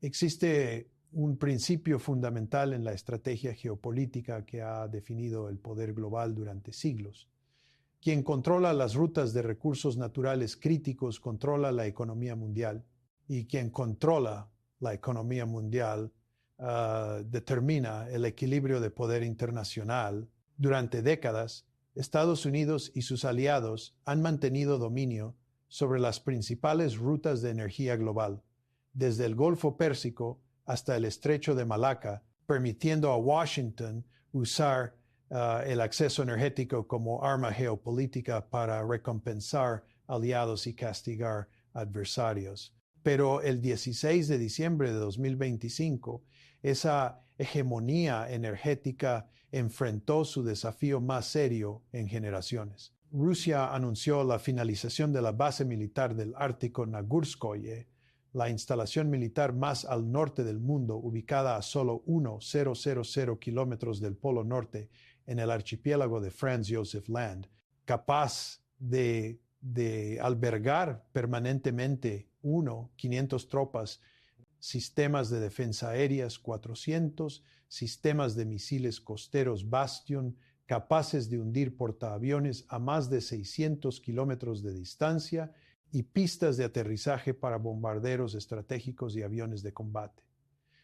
Existe un principio fundamental en la estrategia geopolítica que ha definido el poder global durante siglos. Quien controla las rutas de recursos naturales críticos controla la economía mundial, y quien controla la economía mundial determina el equilibrio de poder internacional. Durante décadas, Estados Unidos y sus aliados han mantenido dominio sobre las principales rutas de energía global, desde el Golfo Pérsico hasta el Estrecho de Malaca, permitiendo a Washington usar el acceso energético como arma geopolítica para recompensar aliados y castigar adversarios. Pero el 16 de diciembre de 2025, esa hegemonía energética enfrentó su desafío más serio en generaciones. Rusia anunció la finalización de la base militar del Ártico Nagurskoye, la instalación militar más al norte del mundo, ubicada a solo 1,000 kilómetros del Polo Norte en el archipiélago de Franz Josef Land, capaz de albergar permanentemente 500 tropas, sistemas de defensa aéreas 400, sistemas de misiles costeros Bastion, capaces de hundir portaaviones a más de 600 kilómetros de distancia, y pistas de aterrizaje para bombarderos estratégicos y aviones de combate.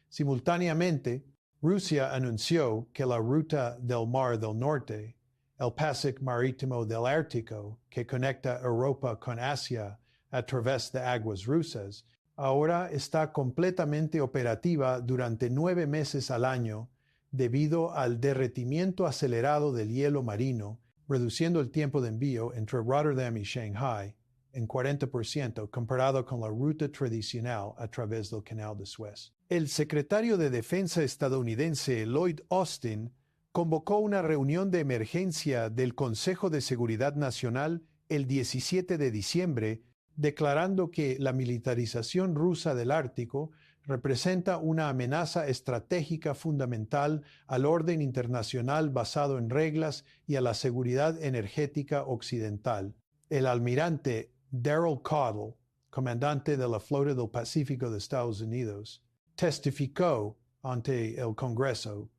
Simultáneamente, Rusia anunció que la ruta del Mar del Norte, el paso marítimo del Ártico, que conecta Europa con Asia a través de aguas rusas, ahora está completamente operativa durante 9 meses al año debido al derretimiento acelerado del hielo marino, reduciendo el tiempo de envío entre Rotterdam y Shanghai en 40% comparado con la ruta tradicional a través del Canal de Suez. El secretario de Defensa estadounidense Lloyd Austin convocó una reunión de emergencia del Consejo de Seguridad Nacional el 17 de diciembre, declarando que la militarización rusa del Ártico representa una amenaza estratégica fundamental al orden internacional basado en reglas y a la seguridad energética occidental. El almirante Daryl Caudle, comandante de la Flota del Pacífico de Estados Unidos, testificó ante el Congreso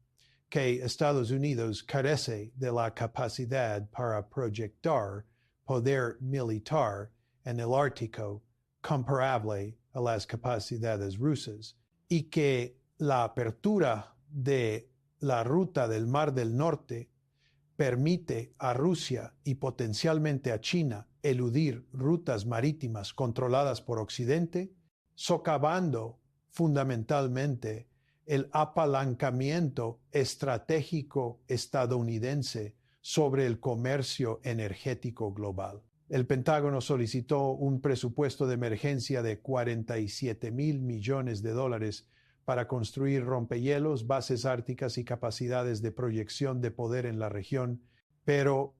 que Estados Unidos carece de la capacidad para proyectar poder militar en el Ártico comparable a las capacidades rusas y que la apertura de la ruta del Mar del Norte permite a Rusia y potencialmente a China eludir rutas marítimas controladas por Occidente, socavando fundamentalmente el apalancamiento estratégico estadounidense sobre el comercio energético global. El Pentágono solicitó un presupuesto de emergencia de $47,000 millones para construir rompehielos, bases árticas y capacidades de proyección de poder en la región, pero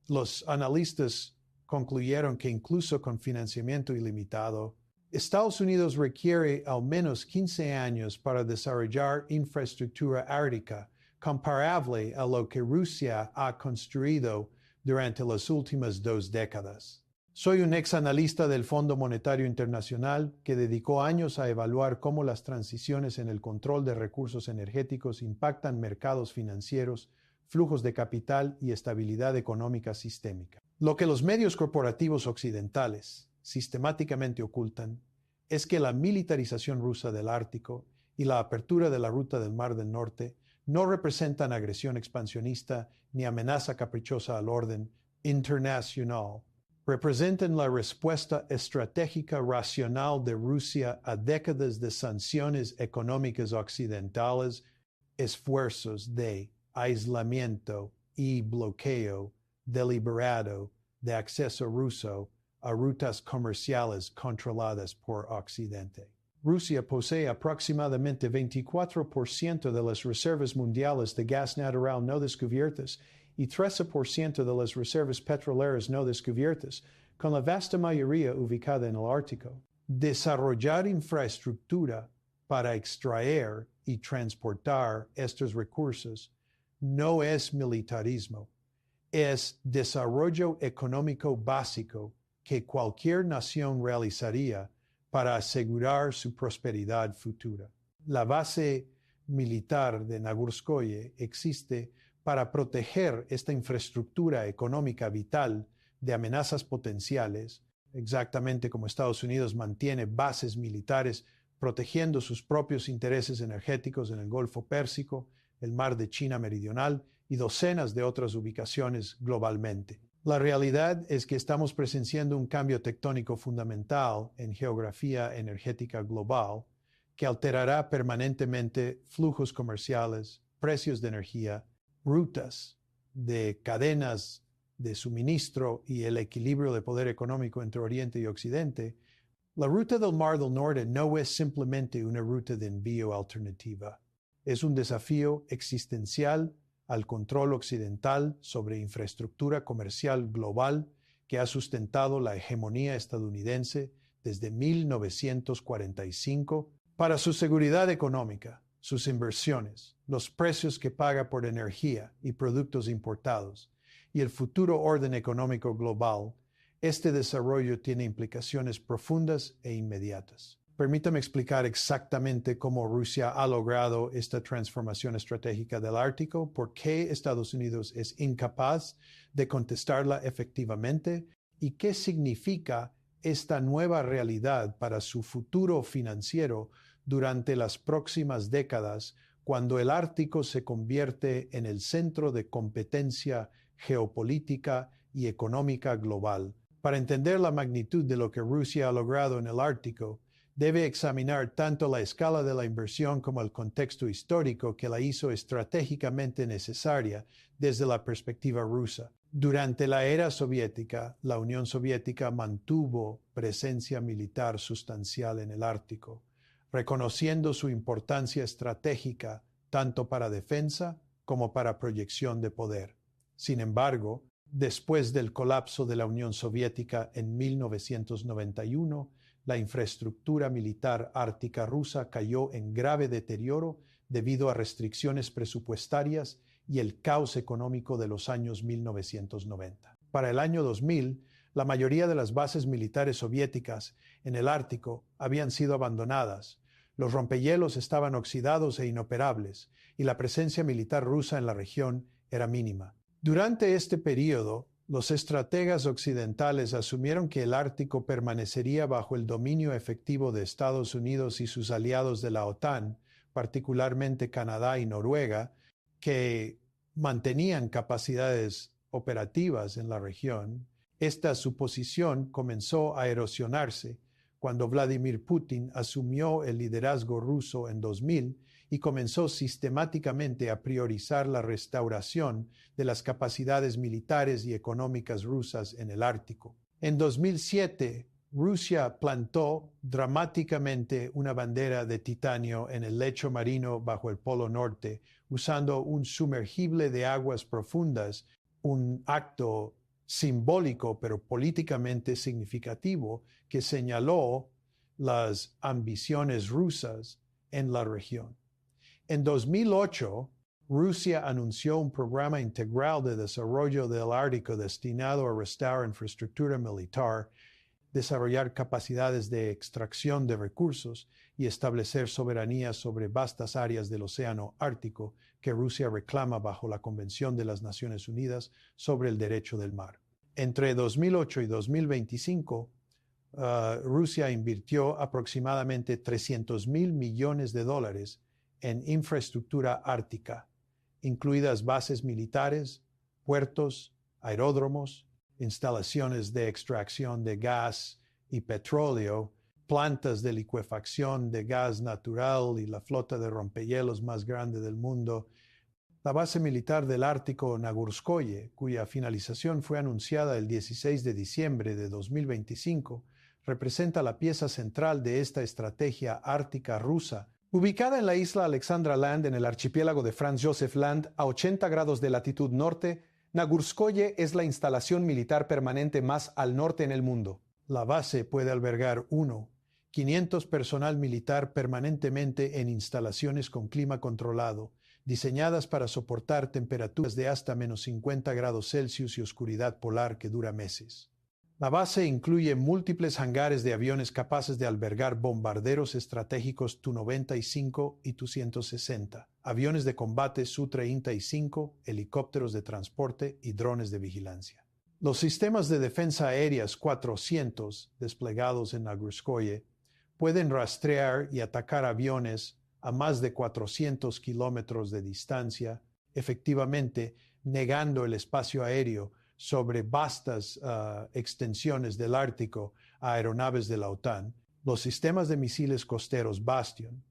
los analistas concluyeron que incluso con financiamiento ilimitado, Estados Unidos requiere al menos 15 años para desarrollar infraestructura ártica comparable a lo que Rusia ha construido durante las últimas 2 décadas. Soy un ex analista del Fondo Monetario Internacional que dedicó años a evaluar cómo las transiciones en el control de recursos energéticos impactan mercados financieros, flujos de capital y estabilidad económica sistémica. Lo que los medios corporativos occidentales sistemáticamente ocultan es que la militarización rusa del Ártico y la apertura de la ruta del Mar del Norte no representan agresión expansionista ni amenaza caprichosa al orden internacional. Representan la respuesta estratégica racional de Rusia a décadas de sanciones económicas occidentales, esfuerzos de aislamiento y bloqueo deliberado de acceso ruso a rutas comerciales controladas por Occidente. Rusia posee aproximadamente 24% de las reservas mundiales de gas natural no descubiertas y 13% de las reservas petroleras no descubiertas, con la vasta mayoría ubicada en el Ártico. Desarrollar infraestructura para extraer y transportar estos recursos no es militarismo, es desarrollo económico básico que cualquier nación realizaría para asegurar su prosperidad futura. La base militar de Nagurskoye existe para proteger esta infraestructura económica vital de amenazas potenciales, exactamente como Estados Unidos mantiene bases militares protegiendo sus propios intereses energéticos en el Golfo Pérsico, el Mar de China Meridional y docenas de otras ubicaciones globalmente. La realidad es que estamos presenciando un cambio tectónico fundamental en geografía energética global que alterará permanentemente flujos comerciales, precios de energía, rutas de cadenas de suministro y el equilibrio de poder económico entre Oriente y Occidente. La ruta del Mar del Norte no es simplemente una ruta de envío alternativa. Es un desafío existencial al control occidental sobre infraestructura comercial global que ha sustentado la hegemonía estadounidense desde 1945 para su seguridad económica, sus inversiones, los precios que paga por energía y productos importados, y el futuro orden económico global. Este desarrollo tiene implicaciones profundas e inmediatas. Permítame explicar exactamente cómo Rusia ha logrado esta transformación estratégica del Ártico, por qué Estados Unidos es incapaz de contestarla efectivamente y qué significa esta nueva realidad para su futuro financiero durante las próximas décadas, cuando el Ártico se convierte en el centro de competencia geopolítica y económica global. Para entender la magnitud de lo que Rusia ha logrado en el Ártico, debe examinar tanto la escala de la inversión como el contexto histórico que la hizo estratégicamente necesaria desde la perspectiva rusa. Durante la era soviética, la Unión Soviética mantuvo presencia militar sustancial en el Ártico, reconociendo su importancia estratégica tanto para defensa como para proyección de poder. Sin embargo, después del colapso de la Unión Soviética en 1991, la infraestructura militar ártica rusa cayó en grave deterioro debido a restricciones presupuestarias y el caos económico de los años 1990. Para el año 2000, la mayoría de las bases militares soviéticas en el Ártico habían sido abandonadas, los rompehielos estaban oxidados e inoperables, y la presencia militar rusa en la región era mínima. Durante este periodo, los estrategas occidentales asumieron que el Ártico permanecería bajo el dominio efectivo de Estados Unidos y sus aliados de la OTAN, particularmente Canadá y Noruega, que mantenían capacidades operativas en la región. Esta suposición comenzó a erosionarse cuando Vladimir Putin asumió el liderazgo ruso en 2000 y comenzó sistemáticamente a priorizar la restauración de las capacidades militares y económicas rusas en el Ártico. En 2007, Rusia plantó dramáticamente una bandera de titanio en el lecho marino bajo el Polo Norte, usando un sumergible de aguas profundas, un acto simbólico pero políticamente significativo que señaló las ambiciones rusas en la región. En 2008, Rusia anunció un programa integral de desarrollo del Ártico destinado a restaurar infraestructura militar, desarrollar capacidades de extracción de recursos y establecer soberanía sobre vastas áreas del Océano Ártico que Rusia reclama bajo la Convención de las Naciones Unidas sobre el Derecho del Mar. Entre 2008 y 2025, Rusia invirtió aproximadamente $300 mil millones en infraestructura ártica, incluidas bases militares, puertos, aeródromos, instalaciones de extracción de gas y petróleo, plantas de licuefacción de gas natural y la flota de rompehielos más grande del mundo. La base militar del Ártico Nagurskoye, cuya finalización fue anunciada el 16 de diciembre de 2025, representa la pieza central de esta estrategia ártica rusa. Ubicada en la isla Alexandra Land, en el archipiélago de Franz Josef Land, a 80 grados de latitud norte, Nagurskoye es la instalación militar permanente más al norte en el mundo. La base puede albergar 500 personal militar permanentemente en instalaciones con clima controlado, diseñadas para soportar temperaturas de hasta -50 grados Celsius y oscuridad polar que dura meses. La base incluye múltiples hangares de aviones capaces de albergar bombarderos estratégicos Tu-95 y Tu-160, aviones de combate Su-35, helicópteros de transporte y drones de vigilancia. Los sistemas de defensa aéreas 400 desplegados en Nagurskoye pueden rastrear y atacar aviones a más de 400 kilómetros de distancia, efectivamente negando el espacio aéreo sobre vastas extensiones del Ártico a aeronaves de la OTAN. Los sistemas de misiles costeros Bastion,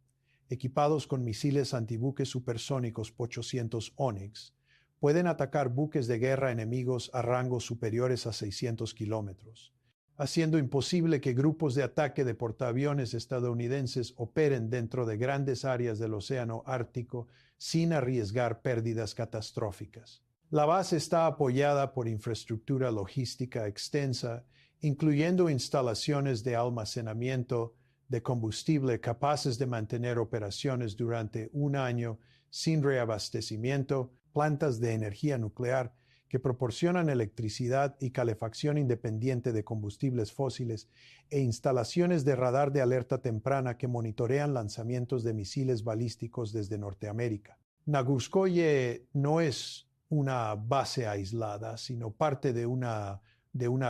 equipados con misiles antibuques supersónicos 800 Onyx, pueden atacar buques de guerra enemigos a rangos superiores a 600 kilómetros, haciendo imposible que grupos de ataque de portaaviones estadounidenses operen dentro de grandes áreas del Océano Ártico sin arriesgar pérdidas catastróficas. La base está apoyada por infraestructura logística extensa, incluyendo instalaciones de almacenamiento de combustible capaces de mantener operaciones durante un año sin reabastecimiento, plantas de energía nuclear que proporcionan electricidad y calefacción independiente de combustibles fósiles e instalaciones de radar de alerta temprana que monitorean lanzamientos de misiles balísticos desde Norteamérica. Nagurskoye no es una base aislada, sino parte de una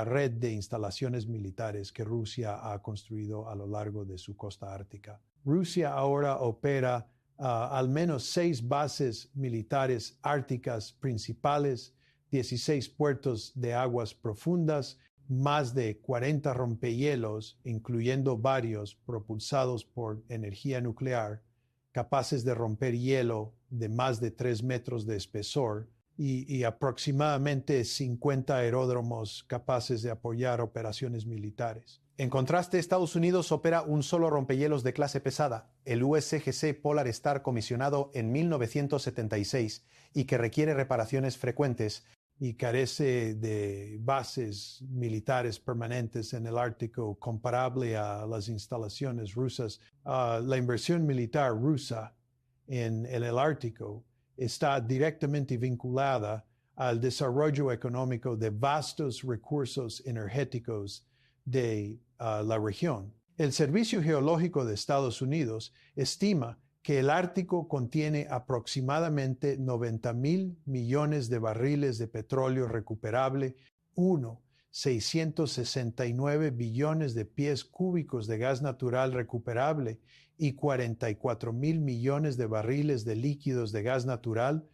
red de instalaciones militares que Rusia ha construido a lo largo de su costa ártica. Rusia ahora opera al menos 6 bases militares árticas principales, 16 puertos de aguas profundas, más de 40 rompehielos, incluyendo varios propulsados por energía nuclear, capaces de romper hielo de más de 3 metros de espesor, y aproximadamente 50 aeródromos capaces de apoyar operaciones militares. En contraste, Estados Unidos opera un solo rompehielos de clase pesada, el USGC Polar Star, comisionado en 1976 y que requiere reparaciones frecuentes y carece de bases militares permanentes en el Ártico comparable a las instalaciones rusas. La inversión militar rusa en el Ártico está directamente vinculada al desarrollo económico de vastos recursos energéticos de la región. El Servicio Geológico de Estados Unidos estima que el Ártico contiene aproximadamente 90,000 millones de barriles de petróleo recuperable, 669 billones de pies cúbicos de gas natural recuperable y 44,000 millones de barriles de líquidos de gas natural,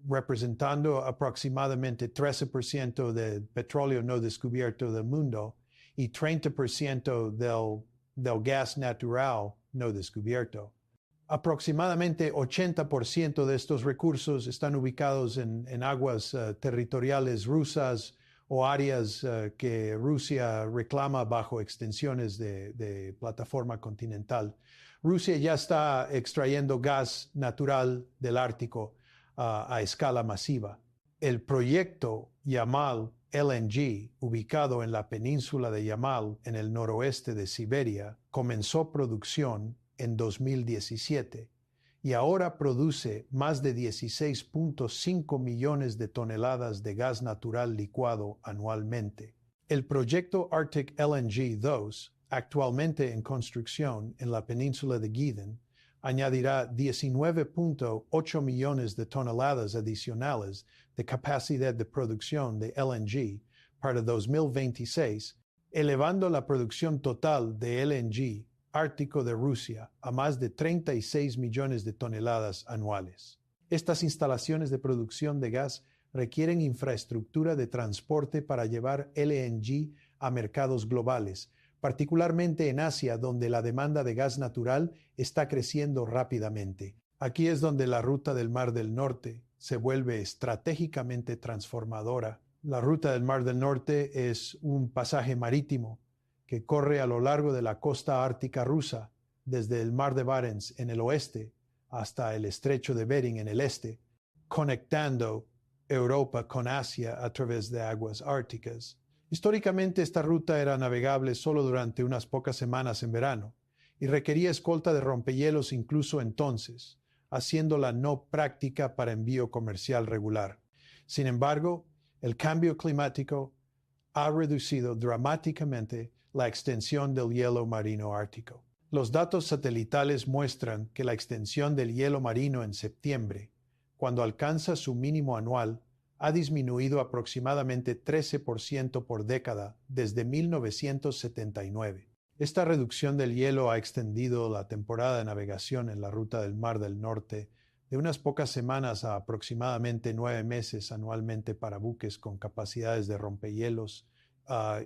representando aproximadamente 13% del petróleo no descubierto del mundo y 30% del gas natural no descubierto. Aproximadamente 80% de estos recursos están ubicados en aguas territoriales rusas o áreas que Rusia reclama bajo extensiones de plataforma continental. Rusia ya está extrayendo gas natural del Ártico a escala masiva. El proyecto Yamal LNG, ubicado en la península de Yamal, en el noroeste de Siberia, comenzó producción en 2017 y ahora produce más de 16.5 millones de toneladas de gas natural licuado anualmente. El proyecto Arctic LNG 2, actualmente en construcción en la península de Gyden, añadirá 19.8 millones de toneladas adicionales de capacidad de producción de LNG para 2026, elevando la producción total de LNG Ártico de Rusia a más de 36 millones de toneladas anuales. Estas instalaciones de producción de gas requieren infraestructura de transporte para llevar LNG a mercados globales, particularmente en Asia, donde la demanda de gas natural está creciendo rápidamente. Aquí es donde la ruta del Mar del Norte se vuelve estratégicamente transformadora. La ruta del Mar del Norte es un pasaje marítimo que corre a lo largo de la costa ártica rusa, desde el Mar de Barents en el oeste hasta el Estrecho de Bering en el este, conectando Europa con Asia a través de aguas árticas. Históricamente esta ruta era navegable solo durante unas pocas semanas en verano y requería escolta de rompehielos incluso entonces, haciéndola no práctica para envío comercial regular. Sin embargo, el cambio climático ha reducido dramáticamente la extensión del hielo marino ártico. Los datos satelitales muestran que la extensión del hielo marino en septiembre, cuando alcanza su mínimo anual, ha disminuido aproximadamente 13% por década desde 1979. Esta reducción del hielo ha extendido la temporada de navegación en la ruta del Mar del Norte de unas pocas semanas a aproximadamente 9 meses anualmente para buques con capacidades de rompehielos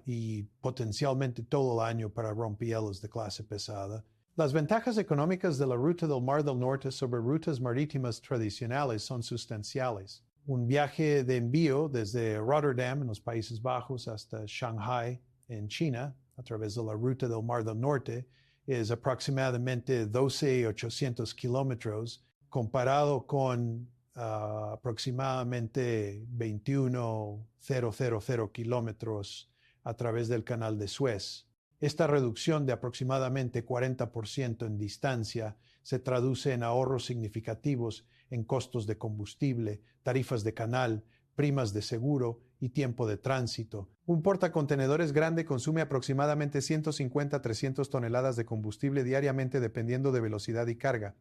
y potencialmente todo el año para rompehielos de clase pesada. Las ventajas económicas de la ruta del Mar del Norte sobre rutas marítimas tradicionales son sustanciales. Un viaje de envío desde Rotterdam, en los Países Bajos, hasta Shanghai, en China, a través de la ruta del Mar del Norte, es aproximadamente 12,800 kilómetros, comparado con aproximadamente 21,000 kilómetros a través del Canal de Suez. Esta reducción de aproximadamente 40% en distancia se traduce en ahorros significativos en costos de combustible, tarifas de canal, primas de seguro y tiempo de tránsito. Un portacontenedores grande consume aproximadamente 150 a 300 toneladas de combustible diariamente dependiendo de velocidad y carga.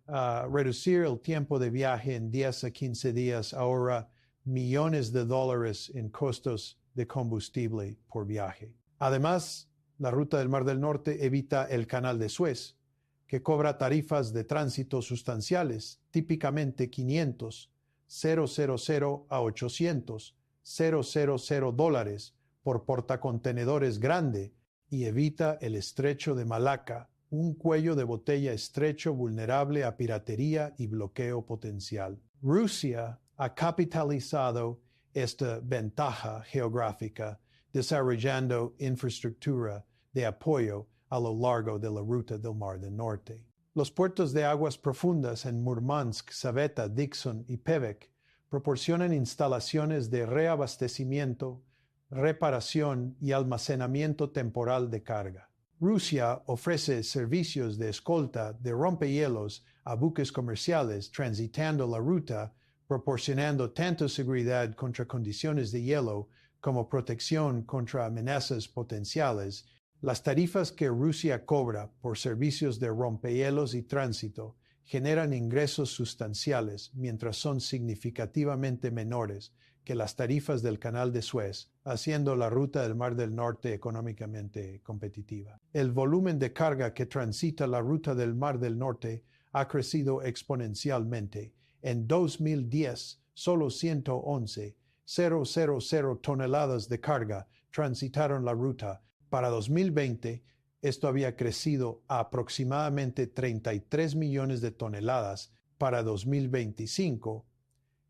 Reducir el tiempo de viaje en 10 a 15 días ahorra millones de dólares en costos de combustible por viaje. Además, la ruta del Mar del Norte evita el Canal de Suez, que cobra tarifas de tránsito sustanciales, típicamente 500, 000 a 800, 000 dólares por portacontenedores grande y evita el estrecho de Malaca, un cuello de botella estrecho vulnerable a piratería y bloqueo potencial. Rusia ha capitalizado esta ventaja geográfica desarrollando infraestructura de apoyo a lo largo de la ruta del Mar del Norte. Los puertos de aguas profundas en Murmansk, Saveta, Dixon y Pevek proporcionan instalaciones de reabastecimiento, reparación y almacenamiento temporal de carga. Rusia ofrece servicios de escolta de rompehielos a buques comerciales transitando la ruta, proporcionando tanto seguridad contra condiciones de hielo como protección contra amenazas potenciales. Las tarifas que Rusia cobra por servicios de rompehielos y tránsito generan ingresos sustanciales, mientras son significativamente menores que las tarifas del Canal de Suez, haciendo la ruta del Mar del Norte económicamente competitiva. El volumen de carga que transita la ruta del Mar del Norte ha crecido exponencialmente. En 2010, solo 111,000 toneladas de carga transitaron la ruta. Para 2020, esto había crecido a aproximadamente 33 millones de toneladas. Para 2025,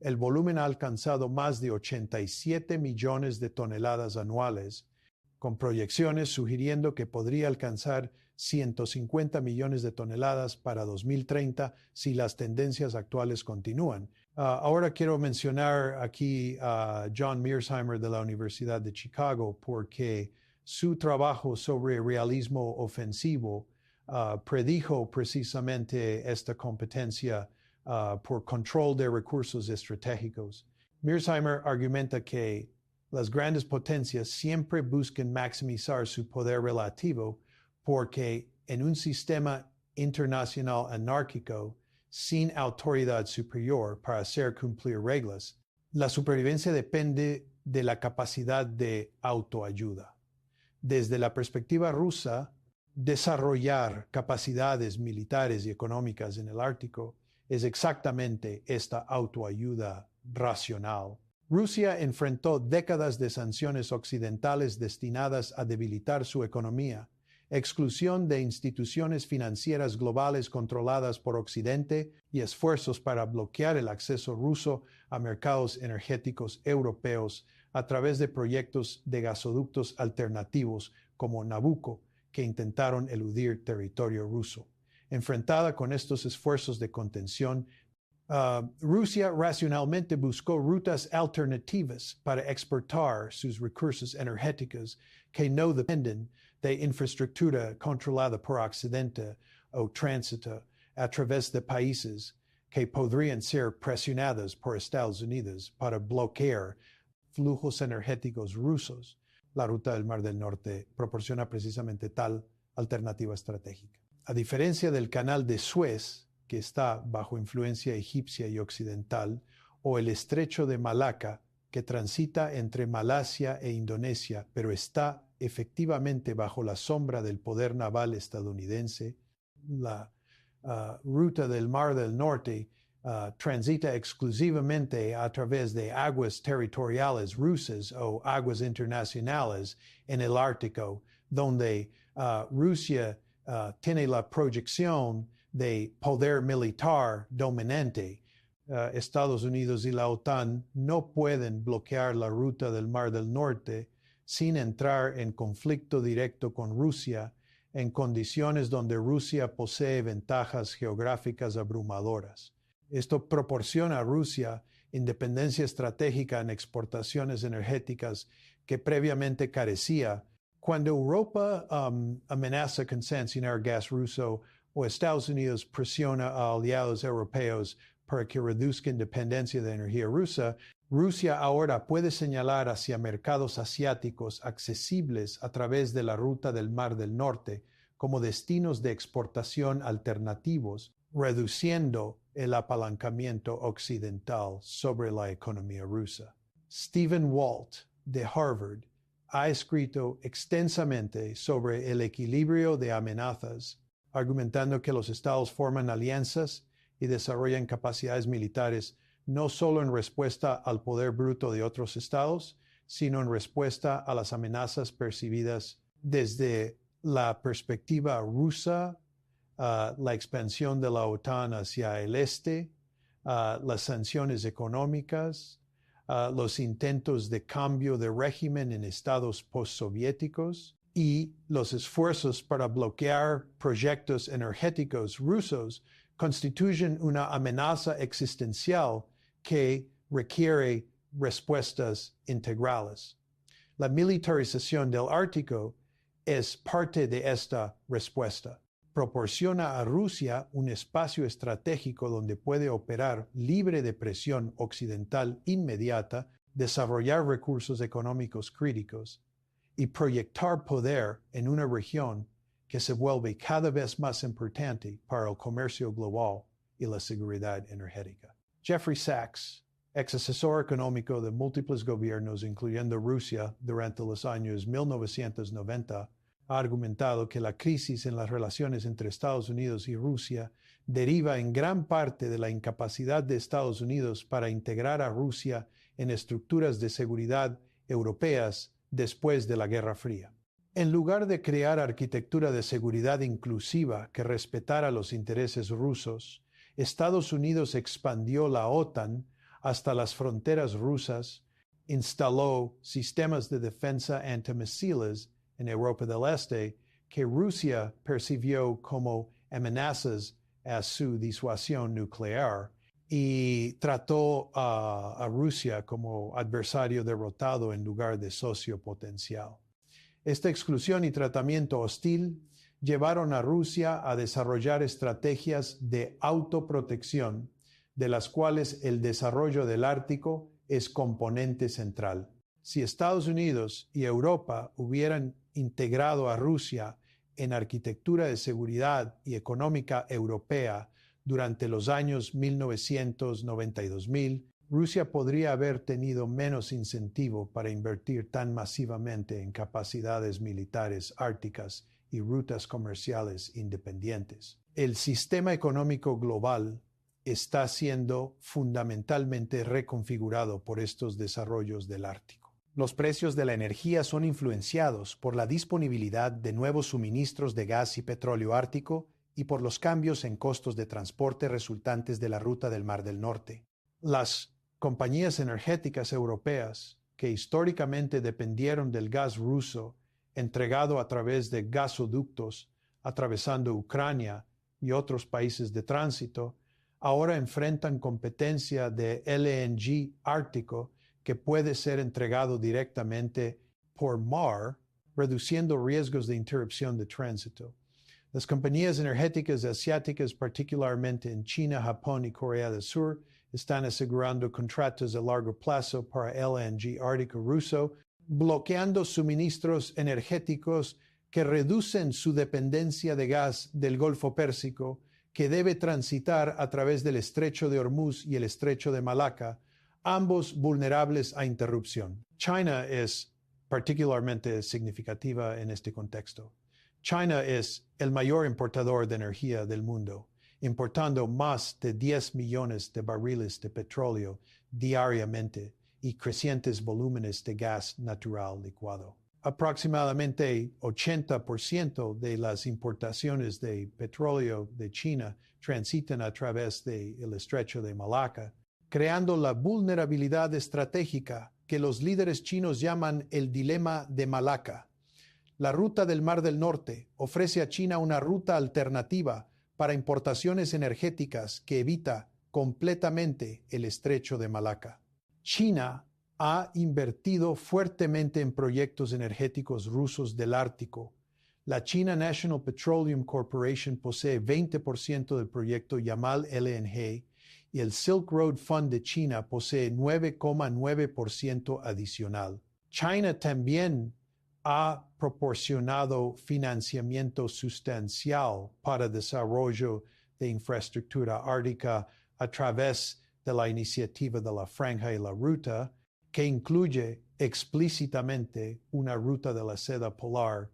el volumen ha alcanzado más de 87 millones de toneladas anuales, con proyecciones sugiriendo que podría alcanzar 150 millones de toneladas para 2030 si las tendencias actuales continúan. Ahora quiero mencionar aquí a John Mearsheimer de la Universidad de Chicago porque su trabajo sobre realismo ofensivo predijo precisamente esta competencia por control de recursos estratégicos. Mearsheimer argumenta que las grandes potencias siempre buscan maximizar su poder relativo porque en un sistema internacional anárquico sin autoridad superior para hacer cumplir reglas, la supervivencia depende de la capacidad de autoayuda. Desde la perspectiva rusa, desarrollar capacidades militares y económicas en el Ártico es exactamente esta autoayuda racional. Rusia enfrentó décadas de sanciones occidentales destinadas a debilitar su economía, exclusión de instituciones financieras globales controladas por Occidente y esfuerzos para bloquear el acceso ruso a mercados energéticos europeos a través de proyectos de gasoductos alternativos como Nabucco, que intentaron eludir territorio ruso. Enfrentada con estos esfuerzos de contención, Rusia racionalmente buscó rutas alternativas para exportar sus recursos energéticos que no dependen de infraestructura controlada por Occidente o tránsito a través de países que podrían ser presionados por Estados Unidos para bloquear flujos energéticos rusos. la ruta del Mar del Norte proporciona precisamente tal alternativa estratégica. A diferencia del canal de Suez, que está bajo influencia egipcia y occidental, o el estrecho de Malaca, que transita entre Malasia e Indonesia, pero está efectivamente bajo la sombra del poder naval estadounidense, la ruta del Mar del Norte transita exclusivamente a través de aguas territoriales rusas o aguas internacionales en el Ártico, donde Rusia tiene la proyección de poder militar dominante. Estados Unidos y la OTAN no pueden bloquear la ruta del Mar del Norte sin entrar en conflicto directo con Rusia en condiciones donde Rusia posee ventajas geográficas abrumadoras. Esto proporciona a Rusia independencia estratégica en exportaciones energéticas que previamente carecía. Cuando Europa amenaza con sancionar gas ruso o Estados Unidos presiona a aliados europeos para que reduzcan dependencia de energía rusa, Rusia ahora puede señalar hacia mercados asiáticos accesibles a través de la ruta del Mar del Norte como destinos de exportación alternativos, reduciendo el apalancamiento occidental sobre la economía rusa. Stephen Walt, de Harvard, ha escrito extensamente sobre el equilibrio de amenazas, argumentando que los estados forman alianzas y desarrollan capacidades militares no solo en respuesta al poder bruto de otros estados, sino en respuesta a las amenazas percibidas desde la perspectiva rusa, la expansión de la OTAN hacia el este, las sanciones económicas, los intentos de cambio de régimen en estados postsoviéticos y los esfuerzos para bloquear proyectos energéticos rusos constituyen una amenaza existencial que requiere respuestas integrales. La militarización del Ártico es parte de esta respuesta. Proporciona a Rusia un espacio estratégico donde puede operar libre de presión occidental inmediata, desarrollar recursos económicos críticos y proyectar poder en una región que se vuelve cada vez más importante para el comercio global y la seguridad energética. Jeffrey Sachs, ex asesor económico de múltiples gobiernos, incluyendo Rusia, durante los años 1990, ha argumentado que la crisis en las relaciones entre Estados Unidos y Rusia deriva en gran parte de la incapacidad de Estados Unidos para integrar a Rusia en estructuras de seguridad europeas después de la Guerra Fría. En lugar de crear arquitectura de seguridad inclusiva que respetara los intereses rusos, Estados Unidos expandió la OTAN hasta las fronteras rusas, instaló sistemas de defensa antimisiles en Europa del Este que Rusia percibió como amenazas a su disuasión nuclear y trató a Rusia como adversario derrotado en lugar de socio potencial. Esta exclusión y tratamiento hostil llevaron a Rusia a desarrollar estrategias de autoprotección, de las cuales el desarrollo del Ártico es componente central. Si Estados Unidos y Europa hubieran integrado a Rusia en arquitectura de seguridad y económica europea durante los años 1990 y 2000, Rusia podría haber tenido menos incentivo para invertir tan masivamente en capacidades militares árticas y rutas comerciales independientes. El sistema económico global está siendo fundamentalmente reconfigurado por estos desarrollos del Ártico. Los precios de la energía son influenciados por la disponibilidad de nuevos suministros de gas y petróleo ártico y por los cambios en costos de transporte resultantes de la ruta del Mar del Norte. Las compañías energéticas europeas, que históricamente dependieron del gas ruso entregado a través de gasoductos atravesando Ucrania y otros países de tránsito, ahora enfrentan competencia de LNG ártico que puede ser entregado directamente por mar, reduciendo riesgos de interrupción de tránsito. Las compañías energéticas asiáticas, particularmente en China, Japón y Corea del Sur, están asegurando contratos a largo plazo para LNG ártico ruso, bloqueando suministros energéticos que reducen su dependencia de gas del Golfo Pérsico, que debe transitar a través del Estrecho de Hormuz y el Estrecho de Malaca, ambos vulnerables a interrupción. China es particularmente significativa en este contexto. China es el mayor importador de energía del mundo, importando más de 10 millones de barriles de petróleo diariamente y crecientes volúmenes de gas natural licuado. Aproximadamente 80% de las importaciones de petróleo de China transitan a través del Estrecho de Malaca, creando la vulnerabilidad estratégica que los líderes chinos llaman el dilema de Malaca. La ruta del Mar del Norte ofrece a China una ruta alternativa para importaciones energéticas que evita completamente el Estrecho de Malaca. China ha invertido fuertemente en proyectos energéticos rusos del Ártico. La China National Petroleum Corporation posee 20% del proyecto Yamal LNG y el Silk Road Fund de China posee 9,9% adicional. China también ha proporcionado financiamiento sustancial para desarrollo de infraestructura ártica a través de la iniciativa de la Franja y la Ruta, que incluye explícitamente una ruta de la seda polar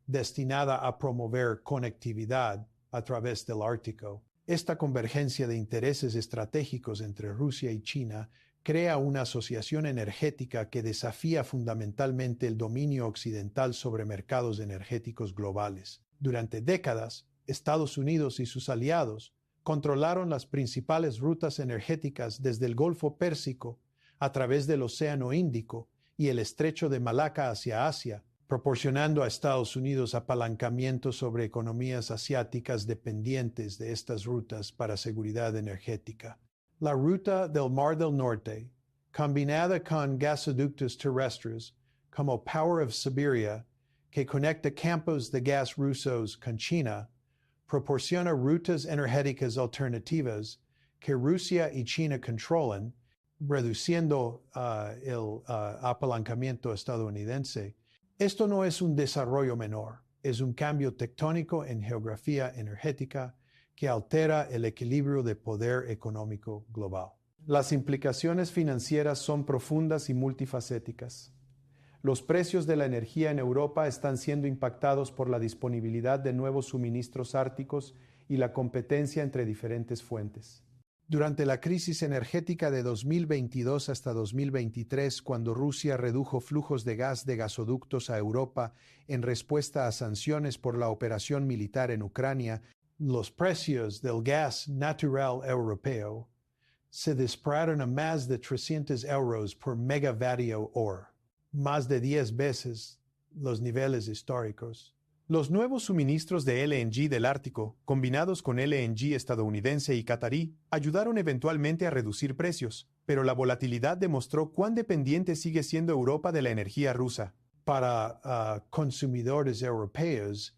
destinada a promover conectividad a través del Ártico. Esta convergencia de intereses estratégicos entre Rusia y China crea una asociación energética que desafía fundamentalmente el dominio occidental sobre mercados energéticos globales. Durante décadas, Estados Unidos y sus aliados controlaron las principales rutas energéticas desde el Golfo Pérsico a través del Océano Índico y el Estrecho de Malaca hacia Asia, proporcionando a Estados Unidos apalancamiento sobre economías asiáticas dependientes de estas rutas para seguridad energética. La ruta del Mar del Norte, combinada con gasoductos terrestres como Power of Siberia, que conecta campos de gas rusos con China, proporciona rutas energéticas alternativas que Rusia y China controlan, reduciendo el apalancamiento estadounidense. Esto no es un desarrollo menor, es un cambio tectónico en geografía energética que altera el equilibrio de poder económico global. Las implicaciones financieras son profundas y multifacéticas. Los precios de la energía en Europa están siendo impactados por la disponibilidad de nuevos suministros árticos y la competencia entre diferentes fuentes. Durante la crisis energética de 2022 hasta 2023, cuando Rusia redujo flujos de gas de gasoductos a Europa en respuesta a sanciones por la operación militar en Ucrania, los precios del gas natural europeo se dispararon a más de 300 euros por megavatio hora, más de 10 veces los niveles históricos. Los nuevos suministros de LNG del Ártico, combinados con LNG estadounidense y catarí, ayudaron eventualmente a reducir precios, pero la volatilidad demostró cuán dependiente sigue siendo Europa de la energía rusa. Para consumidores europeos,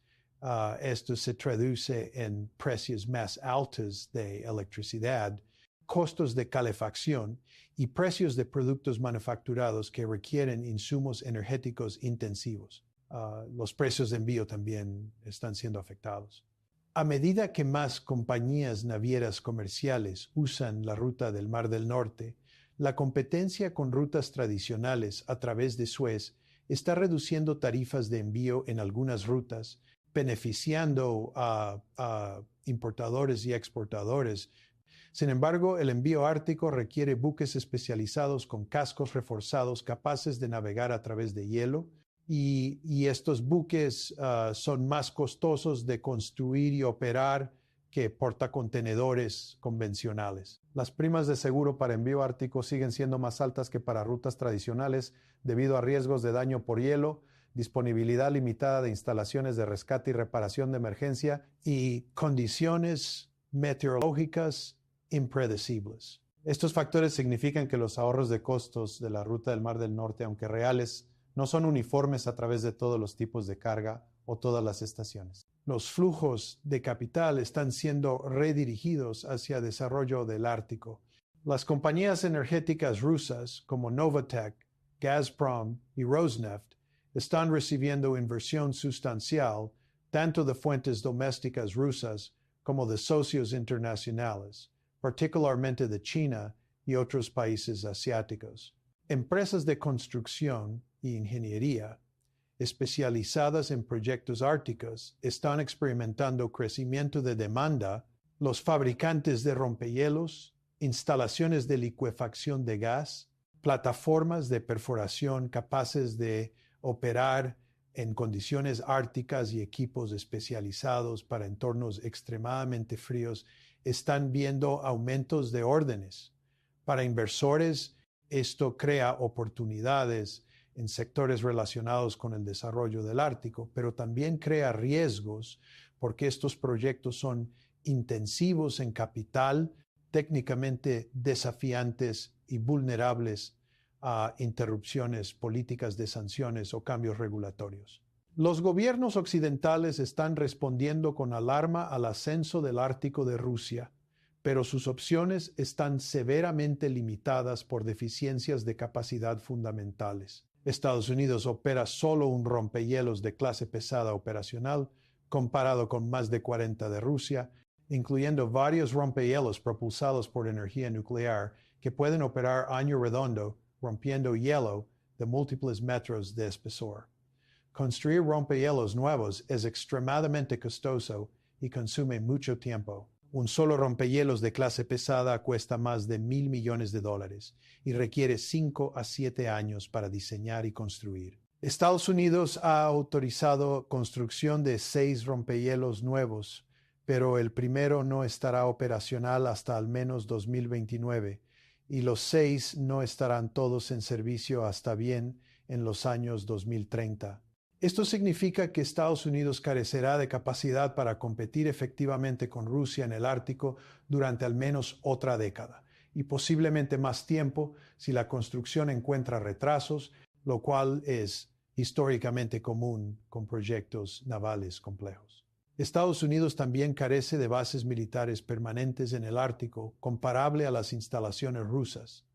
esto se traduce en precios más altos de electricidad, costos de calefacción y precios de productos manufacturados que requieren insumos energéticos intensivos. Los precios de envío también están siendo afectados. A medida que más compañías navieras comerciales usan la ruta del Mar del Norte, la competencia con rutas tradicionales a través de Suez está reduciendo tarifas de envío en algunas rutas, beneficiando a importadores y exportadores. Sin embargo, el envío ártico requiere buques especializados con cascos reforzados capaces de navegar a través de hielo, y estos buques son más costosos de construir y operar que portacontenedores convencionales. Las primas de seguro para envío ártico siguen siendo más altas que para rutas tradicionales debido a riesgos de daño por hielo, disponibilidad limitada de instalaciones de rescate y reparación de emergencia y condiciones meteorológicas impredecibles. Estos factores significan que los ahorros de costos de la ruta del Mar del Norte, aunque reales, no son uniformes a través de todos los tipos de carga o todas las estaciones. Los flujos de capital están siendo redirigidos hacia desarrollo del Ártico. Las compañías energéticas rusas como Novatek, Gazprom y Rosneft están recibiendo inversión sustancial tanto de fuentes domésticas rusas como de socios internacionales, particularmente de China y otros países asiáticos. Empresas de construcción y ingeniería especializadas en proyectos árticos están experimentando crecimiento de demanda. Los fabricantes de rompehielos, instalaciones de licuefacción de gas, plataformas de perforación capaces de operar en condiciones árticas y equipos especializados para entornos extremadamente fríos están viendo aumentos de órdenes. Para inversores, esto crea oportunidades en sectores relacionados con el desarrollo del Ártico, pero también crea riesgos porque estos proyectos son intensivos en capital, técnicamente desafiantes y vulnerables a interrupciones políticas de sanciones o cambios regulatorios. Los gobiernos occidentales están respondiendo con alarma al ascenso del Ártico de Rusia, pero sus opciones están severamente limitadas por deficiencias de capacidad fundamentales. Estados Unidos opera solo un rompehielos de clase pesada operacional, comparado con más de 40 de Rusia, incluyendo varios rompehielos propulsados por energía nuclear que pueden operar año redondo, rompiendo hielo de múltiples metros de espesor. Construir rompehielos nuevos es extremadamente costoso y consume mucho tiempo. Un solo rompehielos de clase pesada cuesta más de $1,000 millones y requiere 5 a 7 años para diseñar y construir. Estados Unidos ha autorizado construcción de 6 rompehielos nuevos, pero el primero no estará operacional hasta al menos 2029 y los 6 no estarán todos en servicio hasta bien en los años 2030. Esto significa que Estados Unidos carecerá de capacidad para competir efectivamente con Rusia en el Ártico durante al menos otra década, y posiblemente más tiempo si la construcción encuentra retrasos, lo cual es históricamente común con proyectos navales complejos. Estados Unidos también carece de bases militares permanentes en el Ártico comparable a las instalaciones rusas.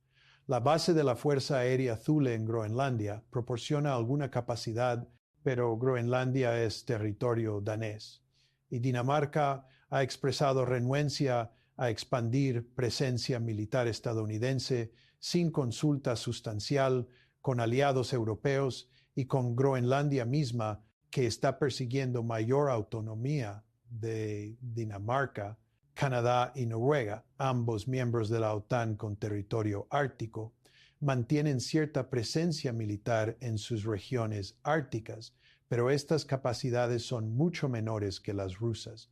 La base de la Fuerza Aérea Thule en Groenlandia proporciona alguna capacidad, pero Groenlandia es territorio danés, y Dinamarca ha expresado renuencia a expandir presencia militar estadounidense sin consulta sustancial con aliados europeos y con Groenlandia misma, que está persiguiendo mayor autonomía de Dinamarca, Canadá y Noruega, ambos miembros de la OTAN con territorio ártico, mantienen cierta presencia militar en sus regiones árticas, pero estas capacidades son mucho menores que las rusas.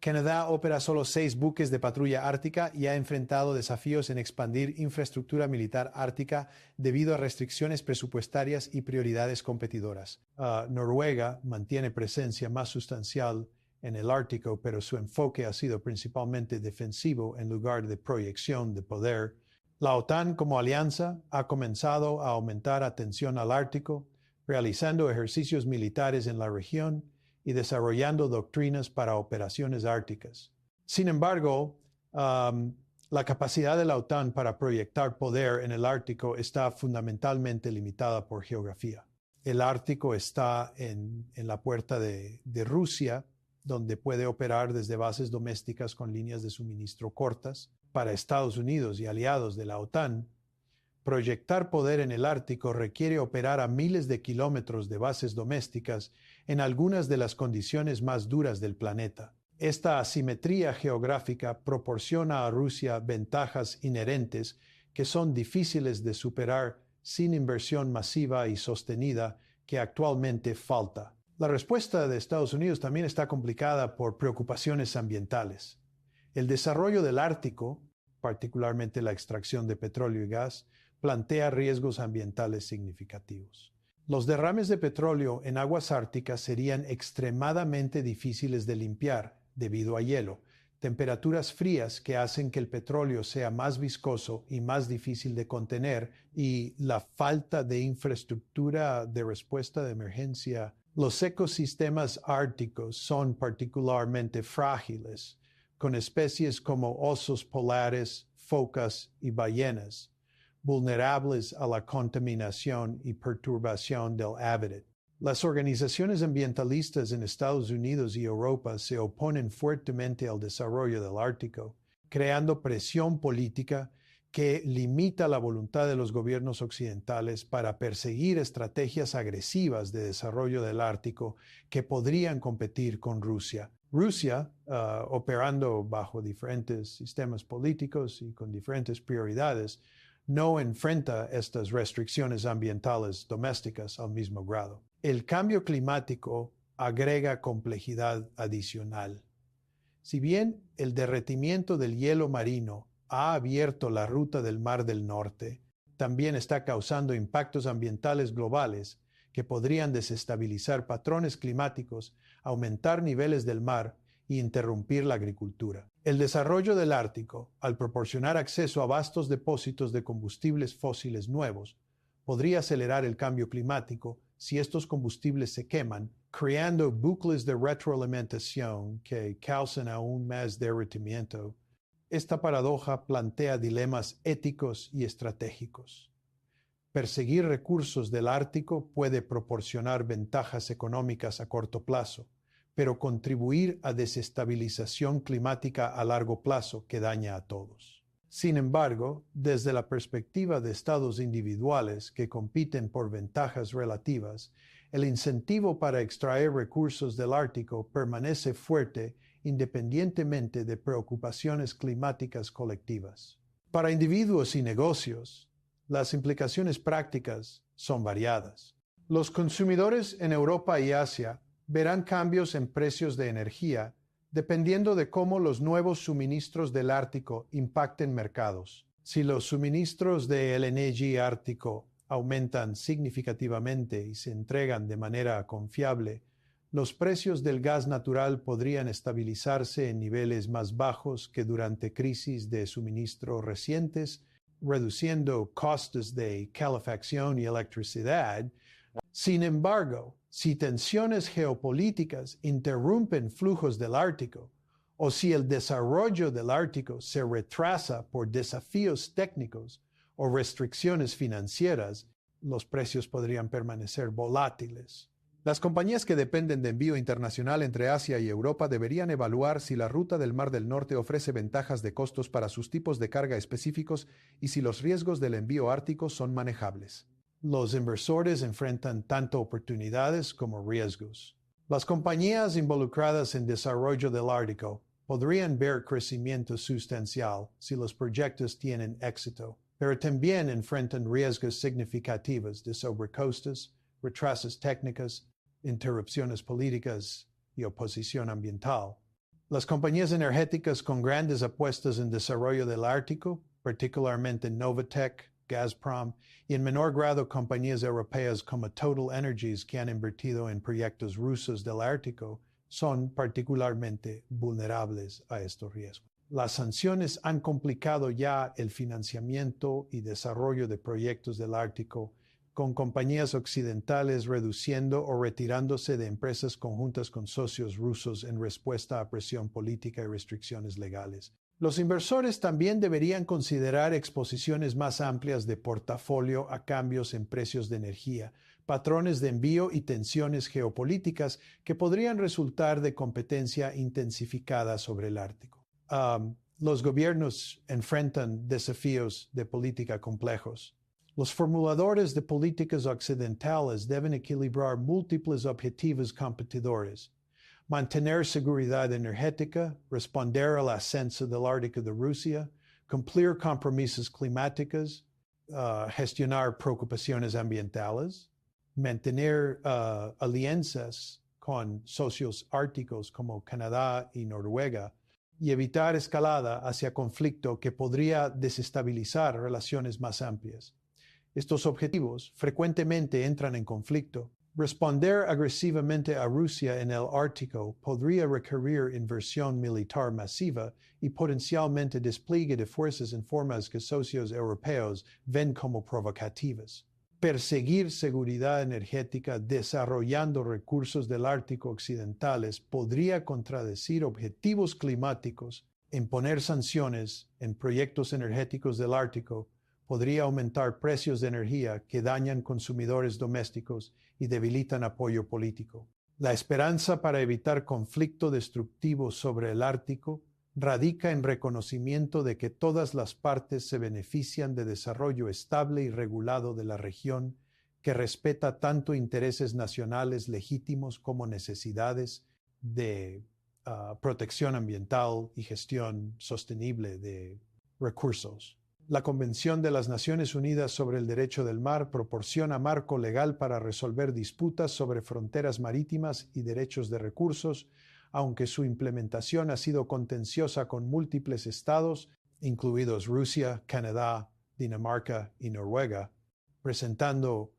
Canadá opera solo 6 buques de patrulla ártica y ha enfrentado desafíos en expandir infraestructura militar ártica debido a restricciones presupuestarias y prioridades competidoras. Noruega mantiene presencia más sustancial en el Ártico, pero su enfoque ha sido principalmente defensivo en lugar de proyección de poder. La OTAN como alianza ha comenzado a aumentar atención al Ártico, realizando ejercicios militares en la región y desarrollando doctrinas para operaciones árticas. Sin embargo, la capacidad de la OTAN para proyectar poder en el Ártico está fundamentalmente limitada por geografía. El Ártico está en la puerta de Rusia, donde puede operar desde bases domésticas con líneas de suministro cortas. Para Estados Unidos y aliados de la OTAN, proyectar poder en el Ártico requiere operar a miles de kilómetros de bases domésticas en algunas de las condiciones más duras del planeta. Esta asimetría geográfica proporciona a Rusia ventajas inherentes que son difíciles de superar sin inversión masiva y sostenida que actualmente falta. La respuesta de Estados Unidos también está complicada por preocupaciones ambientales. El desarrollo del Ártico, particularmente la extracción de petróleo y gas, plantea riesgos ambientales significativos. Los derrames de petróleo en aguas árticas serían extremadamente difíciles de limpiar debido a hielo, temperaturas frías que hacen que el petróleo sea más viscoso y más difícil de contener, y la falta de infraestructura de respuesta de emergencia. Los ecosistemas árticos son particularmente frágiles, con especies como osos polares, focas y ballenas, vulnerables a la contaminación y perturbación del hábitat. Las organizaciones ambientalistas en Estados Unidos y Europa se oponen fuertemente al desarrollo del Ártico, creando presión política que limita la voluntad de los gobiernos occidentales para perseguir estrategias agresivas de desarrollo del Ártico que podrían competir con Rusia. Rusia, operando bajo diferentes sistemas políticos y con diferentes prioridades, no enfrenta estas restricciones ambientales domésticas al mismo grado. El cambio climático agrega complejidad adicional. Si bien el derretimiento del hielo marino ha abierto la ruta del Mar del Norte, también está causando impactos ambientales globales que podrían desestabilizar patrones climáticos, aumentar niveles del mar e interrumpir la agricultura. El desarrollo del Ártico, al proporcionar acceso a vastos depósitos de combustibles fósiles nuevos, podría acelerar el cambio climático si estos combustibles se queman, creando bucles de retroalimentación que causan aún más derretimiento. Esta paradoja plantea dilemas éticos y estratégicos. Perseguir recursos del Ártico puede proporcionar ventajas económicas a corto plazo, pero contribuir a desestabilización climática a largo plazo que daña a todos. Sin embargo, desde la perspectiva de estados individuales que compiten por ventajas relativas, el incentivo para extraer recursos del Ártico permanece fuerte independientemente de preocupaciones climáticas colectivas. Para individuos y negocios, las implicaciones prácticas son variadas. Los consumidores en Europa y Asia verán cambios en precios de energía dependiendo de cómo los nuevos suministros del Ártico impacten mercados. Si los suministros de LNG ártico aumentan significativamente y se entregan de manera confiable, los precios del gas natural podrían estabilizarse en niveles más bajos que durante crisis de suministro recientes, reduciendo costos de calefacción y electricidad. Sin embargo, si tensiones geopolíticas interrumpen flujos del Ártico, o si el desarrollo del Ártico se retrasa por desafíos técnicos o restricciones financieras, los precios podrían permanecer volátiles. Las compañías que dependen de envío internacional entre Asia y Europa deberían evaluar si la ruta del Mar del Norte ofrece ventajas de costos para sus tipos de carga específicos y si los riesgos del envío ártico son manejables. Los inversores enfrentan tanto oportunidades como riesgos. Las compañías involucradas en desarrollo del Ártico podrían ver crecimiento sustancial si los proyectos tienen éxito, pero también enfrentan riesgos significativos de sobrecostos, retrasos técnicos, interrupciones políticas y oposición ambiental. Las compañías energéticas con grandes apuestas en desarrollo del Ártico, particularmente Novatek, Gazprom y en menor grado compañías europeas como Total Energies que han invertido en proyectos rusos del Ártico, son particularmente vulnerables a estos riesgos. Las sanciones han complicado ya el financiamiento y desarrollo de proyectos del Ártico, con compañías occidentales reduciendo o retirándose de empresas conjuntas con socios rusos en respuesta a presión política y restricciones legales. Los inversores también deberían considerar exposiciones más amplias de portafolio a cambios en precios de energía, patrones de envío y tensiones geopolíticas que podrían resultar de competencia intensificada sobre el Ártico. Los gobiernos enfrentan desafíos de política complejos. Los formuladores de políticas occidentales deben equilibrar múltiples objetivos competidores. Mantener seguridad energética, responder al ascenso del Ártico de Rusia, cumplir compromisos climáticos, gestionar preocupaciones ambientales, mantener alianzas con socios árticos como Canadá y Noruega y evitar escalada hacia conflicto que podría desestabilizar relaciones más amplias. Estos objetivos frecuentemente entran en conflicto. Responder agresivamente a Rusia en el Ártico podría requerir inversión militar masiva y potencialmente despliegue de fuerzas en formas que socios europeos ven como provocativas. Perseguir seguridad energética desarrollando recursos del Ártico occidentales podría contradecir objetivos climáticos. Imponer sanciones en proyectos energéticos del Ártico podría aumentar precios de energía que dañan consumidores domésticos y debilitan apoyo político. La esperanza para evitar conflicto destructivo sobre el Ártico radica en reconocimiento de que todas las partes se benefician de desarrollo estable y regulado de la región, que respeta tanto intereses nacionales legítimos como necesidades de protección ambiental y gestión sostenible de recursos. La Convención de las Naciones Unidas sobre el Derecho del Mar proporciona marco legal para resolver disputas sobre fronteras marítimas y derechos de recursos, aunque su implementación ha sido contenciosa con múltiples estados, incluidos Rusia, Canadá, Dinamarca y Noruega, presentando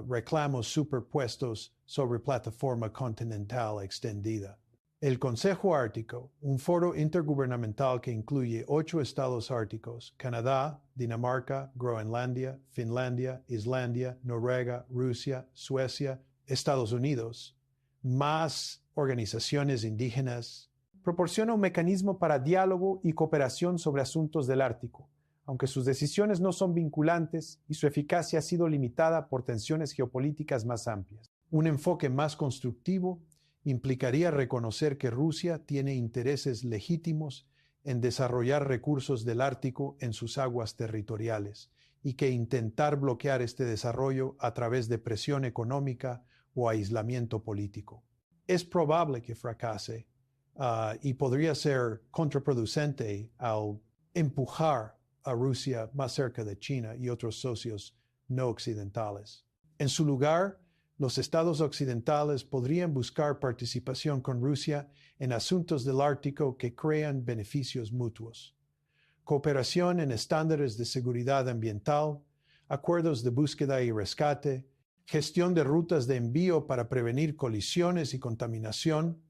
reclamos superpuestos sobre plataforma continental extendida. El Consejo Ártico, un foro intergubernamental que incluye 8 estados árticos, Canadá, Dinamarca, Groenlandia, Finlandia, Islandia, Noruega, Rusia, Suecia, Estados Unidos, más organizaciones indígenas, proporciona un mecanismo para diálogo y cooperación sobre asuntos del Ártico, aunque sus decisiones no son vinculantes y su eficacia ha sido limitada por tensiones geopolíticas más amplias. Un enfoque más constructivo implicaría reconocer que Rusia tiene intereses legítimos en desarrollar recursos del Ártico en sus aguas territoriales y que intentar bloquear este desarrollo a través de presión económica o aislamiento político. Es probable que fracase y podría ser contraproducente al empujar a Rusia más cerca de China y otros socios no occidentales. En su lugar, los estados occidentales podrían buscar participación con Rusia en asuntos del Ártico que crean beneficios mutuos. Cooperación en estándares de seguridad ambiental, acuerdos de búsqueda y rescate, gestión de rutas de envío para prevenir colisiones y contaminación,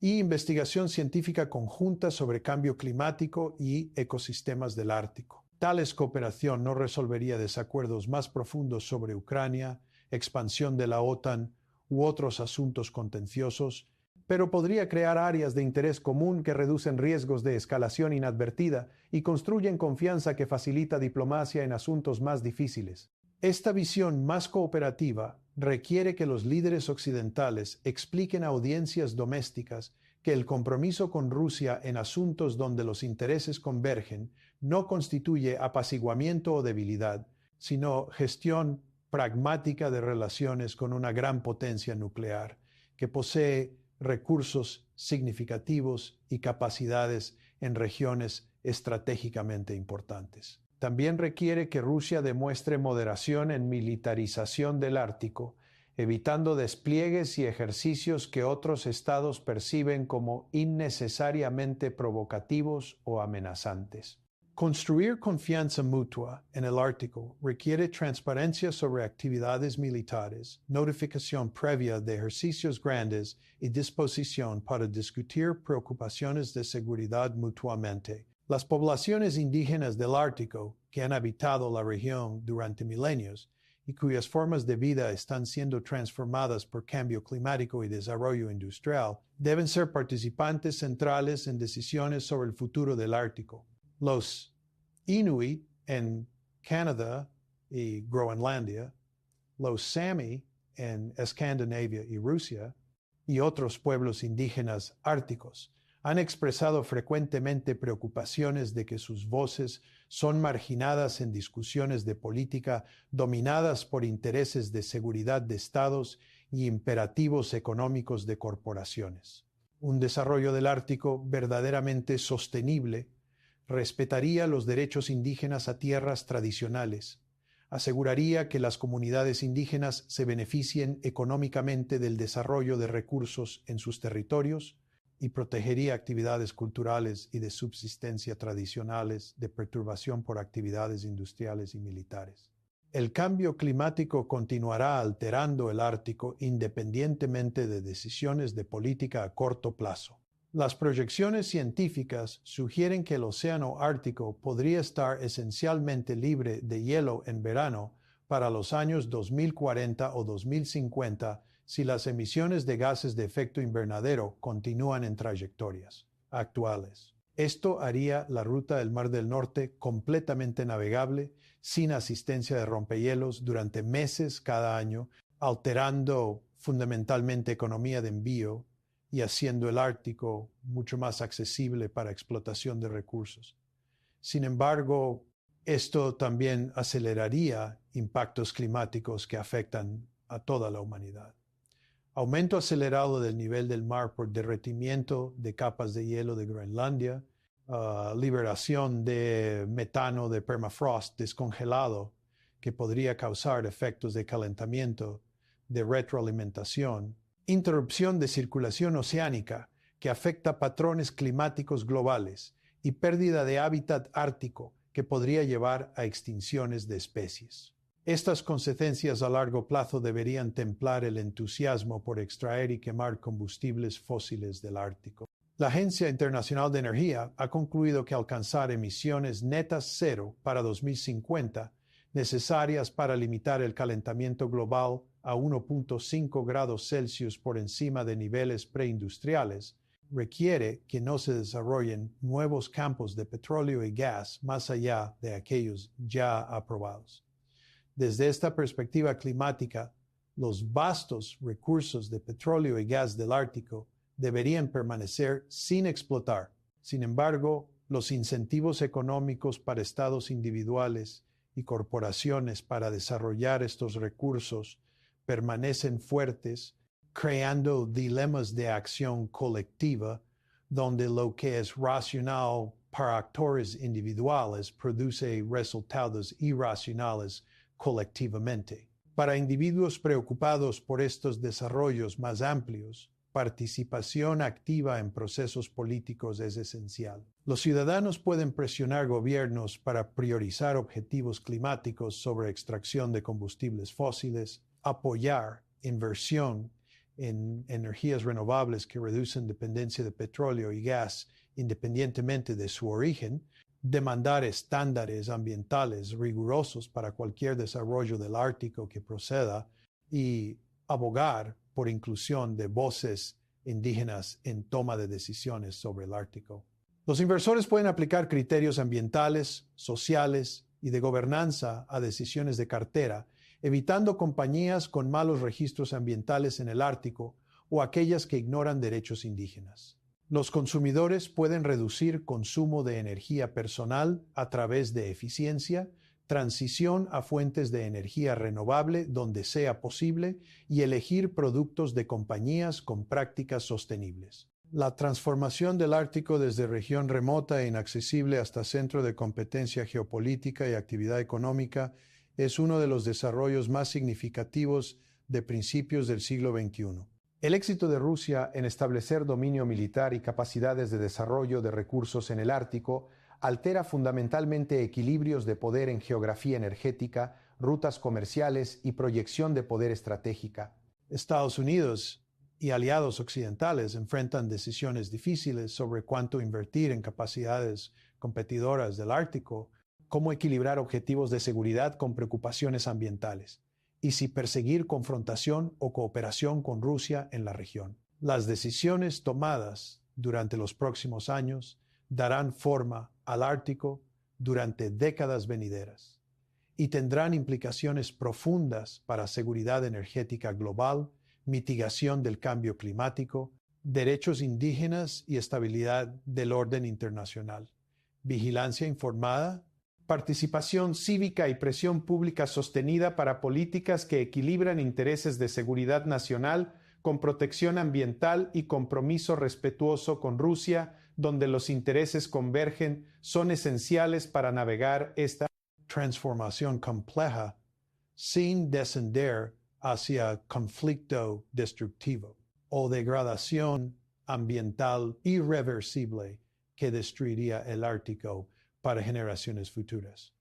y investigación científica conjunta sobre cambio climático y ecosistemas del Ártico. Tales cooperación no resolvería desacuerdos más profundos sobre Ucrania, expansión de la OTAN u otros asuntos contenciosos, pero podría crear áreas de interés común que reducen riesgos de escalación inadvertida y construyen confianza que facilita diplomacia en asuntos más difíciles. Esta visión más cooperativa requiere que los líderes occidentales expliquen a audiencias domésticas que el compromiso con Rusia en asuntos donde los intereses convergen no constituye apaciguamiento o debilidad, sino gestión pragmática de relaciones con una gran potencia nuclear que posee recursos significativos y capacidades en regiones estratégicamente importantes. También requiere que Rusia demuestre moderación en militarización del Ártico, evitando despliegues y ejercicios que otros estados perciben como innecesariamente provocativos o amenazantes. Construir confianza mutua en el Ártico requiere transparencia sobre actividades militares, notificación previa de ejercicios grandes y disposición para discutir preocupaciones de seguridad mutuamente. Las poblaciones indígenas del Ártico, que han habitado la región durante milenios y cuyas formas de vida están siendo transformadas por cambio climático y desarrollo industrial, deben ser participantes centrales en decisiones sobre el futuro del Ártico. Los Inuit en Canadá y Groenlandia, los Sami en Escandinavia y Rusia, y otros pueblos indígenas árticos han expresado frecuentemente preocupaciones de que sus voces son marginadas en discusiones de política dominadas por intereses de seguridad de estados y imperativos económicos de corporaciones. Un desarrollo del Ártico verdaderamente sostenible respetaría los derechos indígenas a tierras tradicionales, aseguraría que las comunidades indígenas se beneficien económicamente del desarrollo de recursos en sus territorios y protegería actividades culturales y de subsistencia tradicionales de perturbación por actividades industriales y militares. El cambio climático continuará alterando el Ártico independientemente de decisiones de política a corto plazo. Las proyecciones científicas sugieren que el océano Ártico podría estar esencialmente libre de hielo en verano para los años 2040 o 2050 si las emisiones de gases de efecto invernadero continúan en trayectorias actuales. Esto haría la ruta del Mar del Norte completamente navegable, sin asistencia de rompehielos durante meses cada año, alterando fundamentalmente economía de envío y haciendo el Ártico mucho más accesible para explotación de recursos. Sin embargo, esto también aceleraría impactos climáticos que afectan a toda la humanidad. Aumento acelerado del nivel del mar por derretimiento de capas de hielo de Groenlandia, liberación de metano de permafrost descongelado que podría causar efectos de calentamiento, de retroalimentación, interrupción de circulación oceánica que afecta patrones climáticos globales y pérdida de hábitat ártico que podría llevar a extinciones de especies. Estas consecuencias a largo plazo deberían templar el entusiasmo por extraer y quemar combustibles fósiles del Ártico. La Agencia Internacional de Energía ha concluido que alcanzar emisiones netas cero para 2050, necesarias para limitar el calentamiento global a 1.5 grados Celsius por encima de niveles preindustriales, requiere que no se desarrollen nuevos campos de petróleo y gas más allá de aquellos ya aprobados. Desde esta perspectiva climática, los vastos recursos de petróleo y gas del Ártico deberían permanecer sin explotar. Sin embargo, los incentivos económicos para estados individuales y corporaciones para desarrollar estos recursos permanecen fuertes, creando dilemas de acción colectiva, donde lo que es racional para actores individuales produce resultados irracionales colectivamente. Para individuos preocupados por estos desarrollos más amplios, participación activa en procesos políticos es esencial. Los ciudadanos pueden presionar gobiernos para priorizar objetivos climáticos sobre extracción de combustibles fósiles, apoyar inversión en energías renovables que reducen dependencia de petróleo y gas independientemente de su origen, demandar estándares ambientales rigurosos para cualquier desarrollo del Ártico que proceda y abogar por inclusión de voces indígenas en toma de decisiones sobre el Ártico. Los inversores pueden aplicar criterios ambientales, sociales y de gobernanza a decisiones de cartera, evitando compañías con malos registros ambientales en el Ártico o aquellas que ignoran derechos indígenas. Los consumidores pueden reducir consumo de energía personal a través de eficiencia, transición a fuentes de energía renovable donde sea posible y elegir productos de compañías con prácticas sostenibles. La transformación del Ártico desde región remota e inaccesible hasta centro de competencia geopolítica y actividad económica es uno de los desarrollos más significativos de principios del siglo XXI. El éxito de Rusia en establecer dominio militar y capacidades de desarrollo de recursos en el Ártico altera fundamentalmente equilibrios de poder en geografía energética, rutas comerciales y proyección de poder estratégica. Estados Unidos y aliados occidentales enfrentan decisiones difíciles sobre cuánto invertir en capacidades competidoras del Ártico, cómo equilibrar objetivos de seguridad con preocupaciones ambientales, y si perseguir confrontación o cooperación con Rusia en la región. Las decisiones tomadas durante los próximos años darán forma al Ártico durante décadas venideras y tendrán implicaciones profundas para seguridad energética global, mitigación del cambio climático, derechos indígenas y estabilidad del orden internacional, vigilancia informada, participación cívica y presión pública sostenida para políticas que equilibran intereses de seguridad nacional con protección ambiental y compromiso respetuoso con Rusia, donde los intereses convergen, son esenciales para navegar esta transformación compleja sin descender hacia conflicto destructivo o degradación ambiental irreversible que destruiría el Ártico para generaciones futuras.